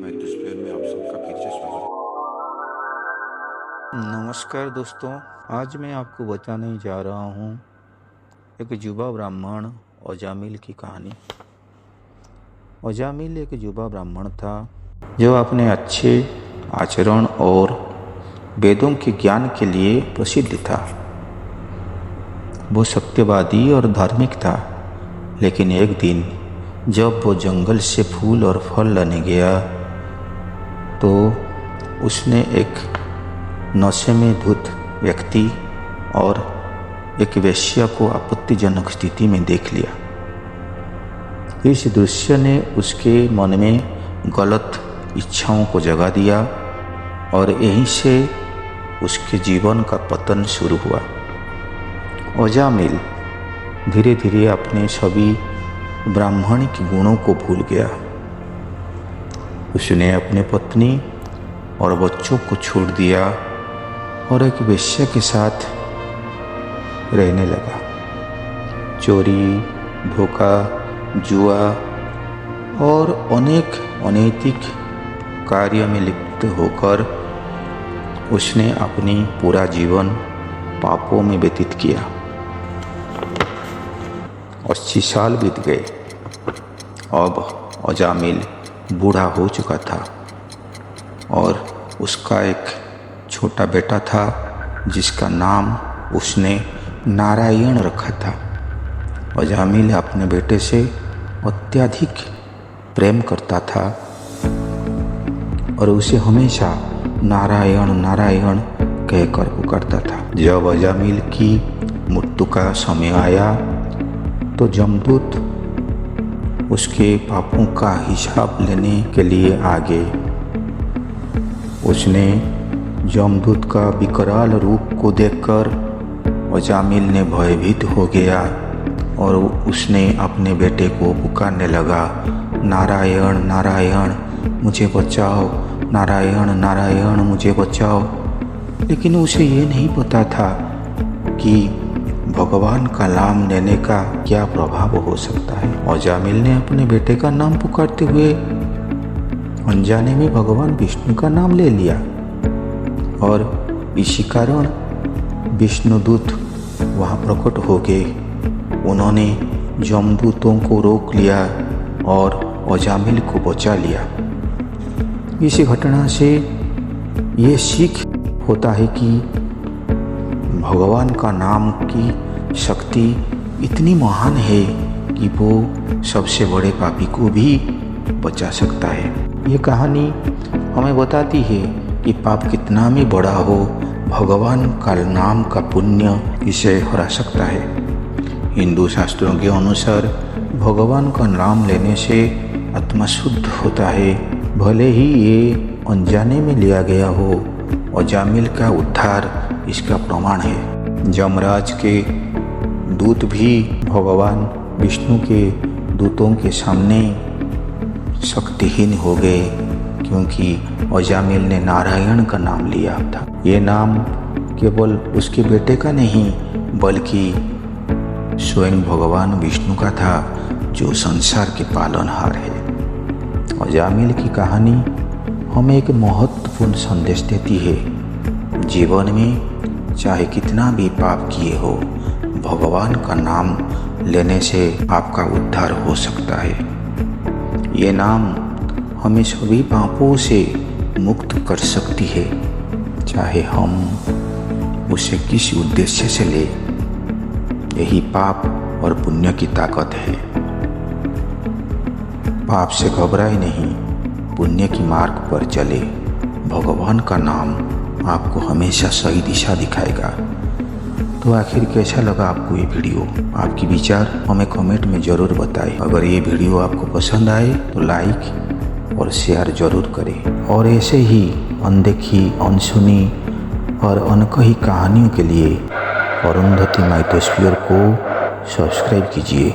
माइथोस्फीयर में आप सबका फिर से स्वागत। नमस्कार दोस्तों, आज मैं आपको बताने जा रहा हूँ एक युवा ब्राह्मण अजामिल की कहानी। अजामिल एक युवा ब्राह्मण था जो अपने अच्छे आचरण और वेदों के ज्ञान के लिए प्रसिद्ध था। वो सत्यवादी और धार्मिक था, लेकिन एक दिन जब वो जंगल से फूल और फल लाने गया तो उसने एक नशे में धुत व्यक्ति और एक वेश्या को आपत्तिजनक स्थिति में देख लिया। इस दृश्य ने उसके मन में गलत इच्छाओं को जगा दिया और यहीं से उसके जीवन का पतन शुरू हुआ। अजामिल धीरे धीरे अपने सभी ब्राह्मणिक गुणों को भूल गया। उसने अपने पत्नी और बच्चों को छोड़ दिया और एक वेश्या के साथ रहने लगा। चोरी, धोखा, जुआ और अनेक अनैतिक कार्य में लिप्त होकर उसने अपनी पूरा जीवन पापों में व्यतीत किया। 80 साल बीत गए। अब अजामिल बूढ़ा हो चुका था और उसका एक छोटा बेटा था जिसका नाम उसने नारायण रखा था। अजामिल अपने बेटे से अत्यधिक प्रेम करता था और उसे हमेशा नारायण नारायण कहकर पुकारता था। जब अजामिल की मृत्यु का समय आया तो जमदूत उसके पापों का हिसाब लेने के लिए आ गए। उसने जमदूत का विकराल रूप को देखकर अजामिल ने भयभीत हो गया और उसने अपने बेटे को पुकारने लगा, नारायण नारायण मुझे बचाओ, नारायण नारायण मुझे बचाओ। लेकिन उसे ये नहीं पता था कि भगवान का नाम लेने का क्या प्रभाव हो सकता है। अजामिल ने अपने बेटे का नाम पुकारते हुए अनजाने में भगवान विष्णु का नाम ले लिया और इसी कारण विष्णुदूत वहाँ प्रकट हो गए। उन्होंने जमदूतों को रोक लिया और अजामिल को बचा लिया। इस घटना से ये सीख होता है कि भगवान का नाम की शक्ति इतनी महान है कि वो सबसे बड़े पापी को भी बचा सकता है। ये कहानी हमें बताती है कि पाप कितना भी बड़ा हो, भगवान का नाम का पुण्य इसे हरा सकता है। हिंदू शास्त्रों के अनुसार भगवान का नाम लेने से आत्मा शुद्ध होता है, भले ही ये अनजाने में लिया गया हो। अजामिल का उद्धार इसका प्रमाण है। जमराज के दूत भी भगवान विष्णु के दूतों के सामने शक्तिहीन हो गए क्योंकि अजामिल ने नारायण का नाम लिया था। ये नाम केवल उसके बेटे का नहीं बल्कि स्वयं भगवान विष्णु का था जो संसार के पालनहार है। अजामिल की कहानी हमें एक महत्वपूर्ण संदेश देती है। जीवन में चाहे कितना भी पाप किए हो, भगवान का नाम लेने से आपका उद्धार हो सकता है। ये नाम हमें सभी पापों से मुक्त कर सकती है, चाहे हम उसे किस उद्देश्य से ले। यही पाप और पुण्य की ताकत है। पाप से घबराए नहीं, पुण्य की मार्ग पर चले। भगवान का नाम आपको हमेशा सही दिशा दिखाएगा। तो आखिर कैसा लगा आपको ये वीडियो? आपकी विचार हमें कमेंट में ज़रूर बताएं। अगर ये वीडियो आपको पसंद आए तो लाइक और शेयर ज़रूर करें और ऐसे ही अनदेखी, अनसुनी और अनकही कहानियों के लिए अरुंधति माइथोस्फीयर को सब्सक्राइब कीजिए।